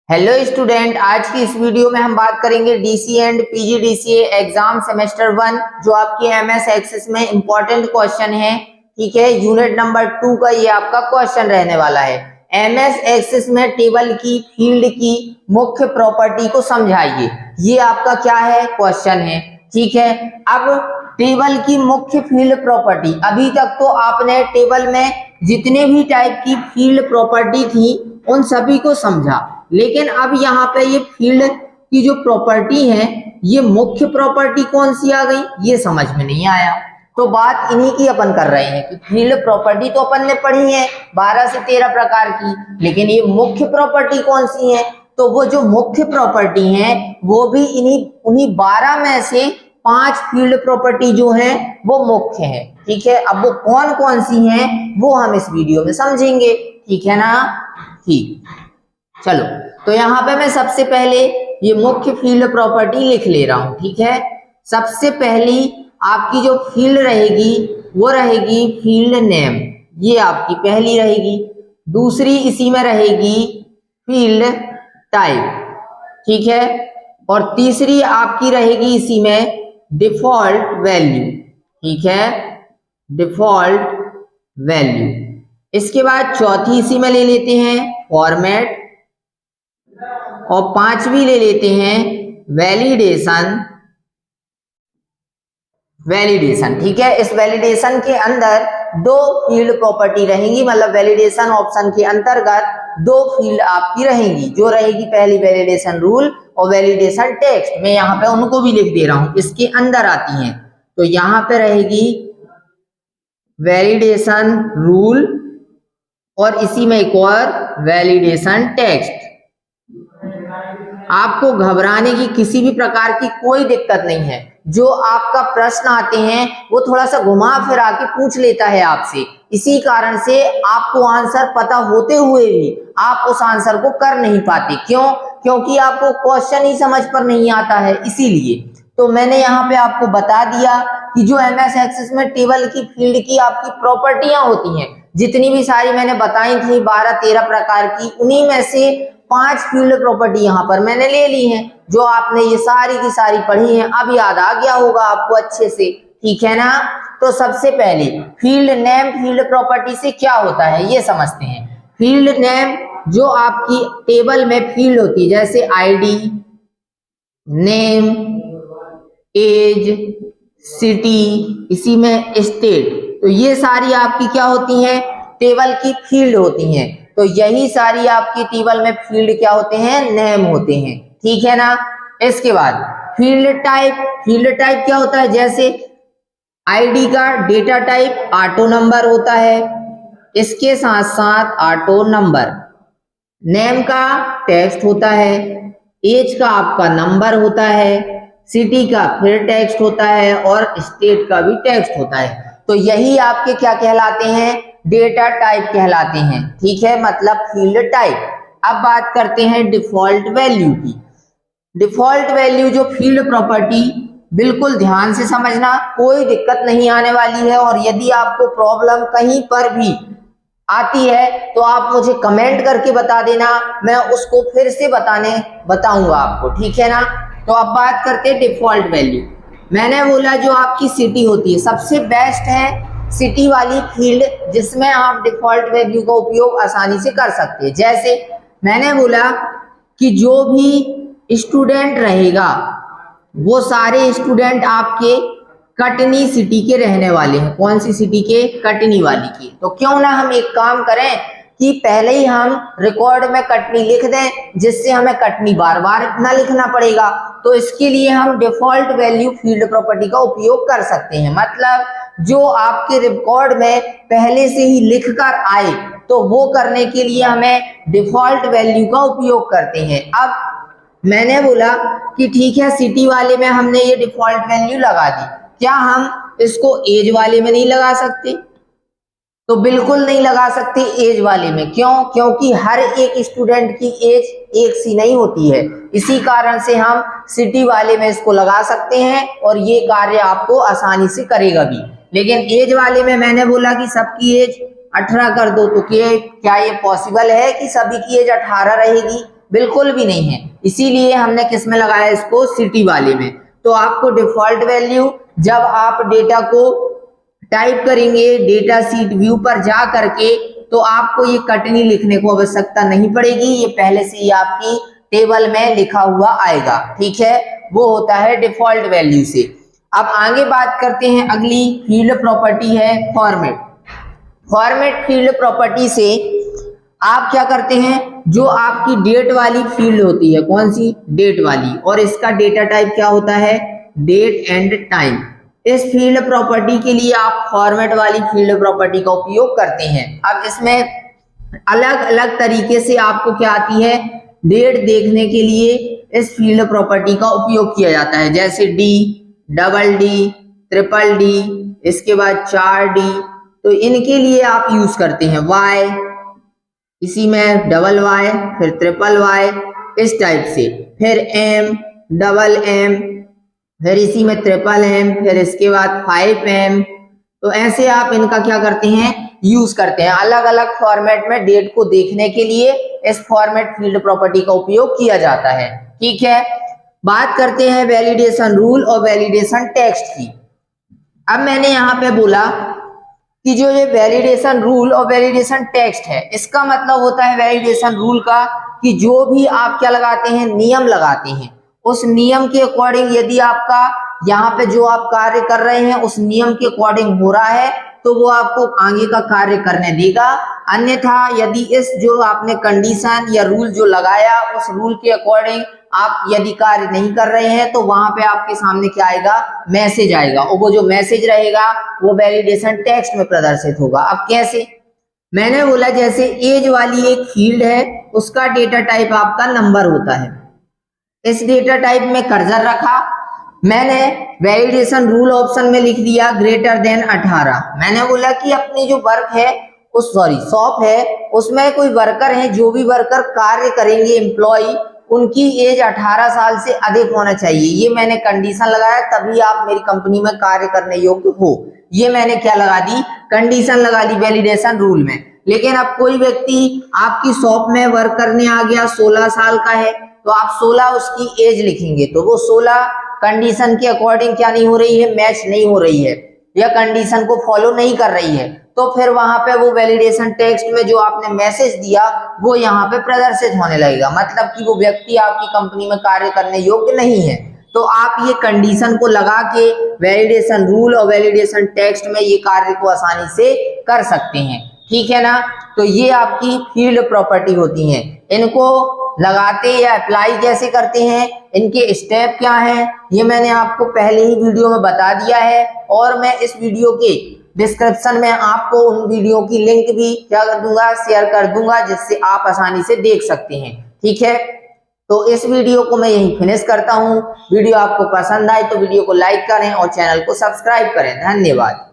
Hello student, आज की इस वीडियो में हम बात करेंगे DC and PGDCA exam semester 1 जो आपके एमएस एक्सेस में इंपॉर्टेंट क्वेश्चन है। ठीक है, यूनिट नंबर 2 का ये आपका क्वेश्चन रहने वाला है। एमएस एक्सेस में टेबल की फील्ड की मुख्य प्रॉपर्टी को समझाइए, ये आपका क्या है क्वेश्चन है। ठीक है, अब टेबल की मुख्य फील्ड प्रॉपर्टी, अभी तक तो आपने टेबल में जितने भी टाइप की फील्ड प्रॉपर्टी थी उन सभी को समझा, लेकिन अब यहाँ पे ये फील्ड की जो प्रॉपर्टी है, ये मुख्य प्रॉपर्टी कौन सी आ गई, ये समझ में नहीं आया। तो बात इन्हीं की अपन कर रहे हैं कि फील्ड प्रॉपर्टी तो अपन ने पढ़ी है 12 से 13 प्रकार की, लेकिन ये मुख्य प्रॉपर्टी कौन सी है, तो वो जो मुख्य प्रॉपर्टी है वो भी उन्हीं 12 में से 5 फील्ड प्रॉपर्टी जो है वो मुख्य है। ठीक है, अब वो कौन कौन सी हैं वो हम इस वीडियो में समझेंगे। ठीक है ना, ठीक, चलो तो यहाँ पे मैं सबसे पहले ये मुख्य फील्ड प्रॉपर्टी लिख ले रहा हूं। ठीक है, सबसे पहली आपकी जो फील्ड रहेगी वो रहेगी फील्ड नेम, ये आपकी पहली रहेगी। दूसरी इसी में रहेगी फील्ड टाइप। ठीक है, और तीसरी आपकी रहेगी इसी में डिफॉल्ट वैल्यू। ठीक है, डिफॉल्ट वैल्यू। इसके बाद चौथी इसी में ले लेते हैं फॉर्मेट, और पांचवी ले लेते हैं वैलिडेशन। ठीक है, इस वैलिडेशन के अंदर 2 फील्ड प्रॉपर्टी रहेंगी, मतलब वैलिडेशन ऑप्शन के अंतर्गत 2 फील्ड आपकी रहेंगी, जो रहेगी पहली वैलिडेशन रूल और वैलिडेशन टेक्स्ट। मैं यहाँ पे उनको भी लिख दे रहा हूं, इसके अंदर आती हैं। तो यहाँ पे रहेगी वैलिडेशन रूल और इसी में एक और वैलिडेशन टेक्स्ट। आपको घबराने की किसी भी प्रकार की कोई दिक्कत नहीं है। जो आपका प्रश्न आते हैं वो थोड़ा सा घुमा फिरा के पूछ लेता है आपसे, इसी कारण से आपको आंसर पता होते हुए भी आप उस आंसर को कर नहीं पाते। क्यों? क्योंकि आपको क्वेश्चन ही समझ पर नहीं आता है, इसीलिए। तो मैंने यहाँ पे आपको बता दिया कि जो एमएस एक्सेस में टेबल की फील्ड की आपकी प्रॉपर्टियां होती हैं, जितनी भी सारी मैंने बताई थी 12-13 प्रकार की, उन्हीं में से 5 फील्ड प्रॉपर्टी यहाँ पर मैंने ले ली हैं, जो आपने ये सारी की सारी पढ़ी हैं। अब याद आ गया होगा आपको अच्छे से। ठीक है ना, तो सबसे पहले फील्ड नेम फील्ड प्रॉपर्टी से क्या होता है ये समझते हैं। फील्ड नेम जो आपकी टेबल में फील्ड होती है, जैसे आईडी, नेम, एज, सिटी, इसी में स्टेट, तो ये सारी आपकी क्या होती हैं, टेबल की फील्ड होती हैं। तो यही सारी आपकी टेबल में फील्ड क्या होते हैं, नेम होते हैं। ठीक है ना, इसके बाद फील्ड टाइप क्या होता है, जैसे आईडी का डेटा टाइप ऑटो नंबर होता है, इसके साथ साथ ऑटो नंबर। नेम का टेक्स्ट होता है, एज का आपका नंबर होता है, सिटी का फिर टेक्स्ट होता है और स्टेट का भी टेक्स्ट होता है। तो यही आपके क्या कहलाते हैं, डेटा टाइप कहलाते हैं। ठीक है, मतलब फील्ड टाइप। अब बात करते हैं डिफॉल्ट वैल्यू की। डिफॉल्ट वैल्यू जो फील्ड प्रॉपर्टी, बिल्कुल ध्यान से समझना, कोई दिक्कत नहीं आने वाली है। और यदि आपको प्रॉब्लम कहीं पर भी आती है तो आप मुझे कमेंट करके बता देना, मैं उसको फिर से बताऊंगा आपको। ठीक है ना, तो अब बात करते हैं डिफॉल्ट वैल्यू। मैंने बोला जो आपकी सिटी होती है, सबसे बेस्ट है सिटी वाली फील्ड, जिसमें आप डिफॉल्ट वैल्यू का उपयोग आसानी से कर सकते हैं। जैसे मैंने बोला कि जो भी स्टूडेंट रहेगा वो सारे स्टूडेंट आपके कटनी सिटी के रहने वाले हैं। कौन सी सिटी के? कटनी वाली के। तो क्यों ना हम एक काम करें कि पहले ही हम रिकॉर्ड में कटनी लिख दें, जिससे हमें कटनी बार बार ना लिखना पड़ेगा। तो इसके लिए हम डिफॉल्ट वैल्यू फील्ड प्रॉपर्टी का उपयोग कर सकते हैं। मतलब जो आपके रिकॉर्ड में पहले से ही लिख कर आए, तो वो करने के लिए हमें डिफॉल्ट वैल्यू का उपयोग करते हैं। अब मैंने बोला कि ठीक है, सिटी वाले में हमने ये डिफॉल्ट वैल्यू लगा दी, क्या हम इसको एज वाले में नहीं लगा सकते? तो बिल्कुल नहीं लगा सकते एज वाले में। क्यों? क्योंकि हर एक स्टूडेंट की एज एक सी नहीं होती है। इसी कारण से हम सिटी वाले में इसको लगा सकते हैं और ये कार्य आपको आसानी से करेगा भी। लेकिन एज वाले में मैंने बोला कि सबकी एज 18 कर दो, तो क्या ये पॉसिबल है कि सभी की एज 18 रहेगी? बिल्कुल भी नहीं है, इसीलिए हमने किस में लगाया इसको, सिटी वाले में। तो आपको डिफॉल्ट वैल्यू जब आप डेटा को टाइप करेंगे डेटा शीट व्यू पर जा करके, तो आपको ये कटनी लिखने को आवश्यकता नहीं पड़ेगी, ये पहले से ही आपकी टेबल में लिखा हुआ आएगा। ठीक है, वो होता है डिफॉल्ट वैल्यू से। अब आगे बात करते हैं, अगली फील्ड प्रॉपर्टी है फॉर्मेट। फॉर्मेट फील्ड प्रॉपर्टी से आप क्या करते हैं, जो आपकी डेट वाली फील्ड होती है, कौन सी, डेट वाली, और इसका डेटा टाइप क्या होता है, डेट एंड टाइम। इस फील्ड प्रॉपर्टी के लिए आप फॉर्मेट वाली फील्ड प्रॉपर्टी का उपयोग करते हैं। अब इसमें अलग अलग तरीके से आपको क्या आती है, डेट देखने के लिए इस फील्ड प्रॉपर्टी का उपयोग किया जाता है, जैसे D, double D, triple D, इसके बाद 4D, तो इनके लिए आप यूज करते हैं वाई, इसी में डबल वाई, फिर ट्रिपल वाई, इस टाइप से, फिर एम, डबल एम, फिर इसी में ट्रिपल एम, फिर इसके बाद 5M। तो ऐसे आप इनका क्या करते हैं, यूज करते हैं। अलग अलग फॉर्मेट में डेट को देखने के लिए इस फॉर्मेट फील्ड प्रॉपर्टी का उपयोग किया जाता है। ठीक है, बात करते हैं वैलिडेशन रूल और वैलिडेशन टेक्स्ट की। अब मैंने यहाँ पे बोला कि जो ये वैलिडेशन रूल और वैलिडेशन टेक्स्ट है, इसका मतलब होता है वैलिडेशन रूल का कि जो भी आप क्या लगाते हैं, नियम लगाते हैं, उस नियम के अकॉर्डिंग यदि आपका यहाँ पे जो आप कार्य कर रहे हैं उस नियम के अकॉर्डिंग हो रहा है तो वो आपको आगे का कार्य करने देगा। अन्यथा यदि इस जो आपने कंडीशन या रूल जो लगाया उस रूल के अकॉर्डिंग आप यदि कार्य नहीं कर रहे हैं तो वहां पे आपके सामने क्या आएगा, मैसेज आएगा, और वो जो मैसेज रहेगा वो वैलिडेशन टेक्स्ट में प्रदर्शित होगा। अब कैसे, मैंने बोला जैसे एज वाली एक फील्ड है, उसका डेटा टाइप आपका नंबर होता है। इस डेटा टाइप में कर्सर रखा, मैंने वैलिडेशन रूल ऑप्शन में लिख दिया ग्रेटर देन 18। मैंने बोला कि अपनी जो वर्क है उस शॉप है उसमें कोई वर्कर है, जो भी वर्कर कार्य करेंगे एम्प्लॉय, उनकी एज 18 साल से अधिक होना चाहिए। ये मैंने कंडीशन लगाया, तभी आप मेरी कंपनी में कार्य करने योग्य हो। ये मैंने क्या लगा दी, कंडीशन लगा दी वैलिडेशन रूल में। लेकिन अब कोई व्यक्ति आपकी शॉप में वर्क करने आ गया, 16 साल का है, तो आप 16 उसकी एज लिखेंगे, तो वो 16 कंडीशन के अकॉर्डिंग क्या नहीं हो रही है, मैच नहीं हो रही है, या कंडीशन को फॉलो नहीं कर रही है, तो फिर वहां पे वो वैलिडेशन टेक्स्ट में जो आपने मैसेज दिया वो यहाँ पे प्रदर्शित होने लगेगा, मतलब कि वो व्यक्ति आपकी कंपनी में कार्य करने योग्य नहीं है। तो आप ये कंडीशन को लगा के वैलिडेशन रूल और वैलिडेशन टेक्स्ट में ये कार्य को आसानी से कर सकते हैं। ठीक है ना, तो ये आपकी फील्ड प्रॉपर्टी होती हैं। इनको लगाते या अप्लाई कैसे करते हैं, इनके स्टेप क्या हैं, ये मैंने आपको पहले ही वीडियो में बता दिया है, और मैं इस वीडियो के डिस्क्रिप्शन में आपको उन वीडियो की लिंक भी क्या कर दूंगा, शेयर कर दूंगा, जिससे आप आसानी से देख सकते हैं। ठीक है, तो इस वीडियो को मैं यहीं फिनिश करता हूं। वीडियो आपको पसंद आए तो वीडियो को लाइक करें और चैनल को सब्सक्राइब करें। धन्यवाद।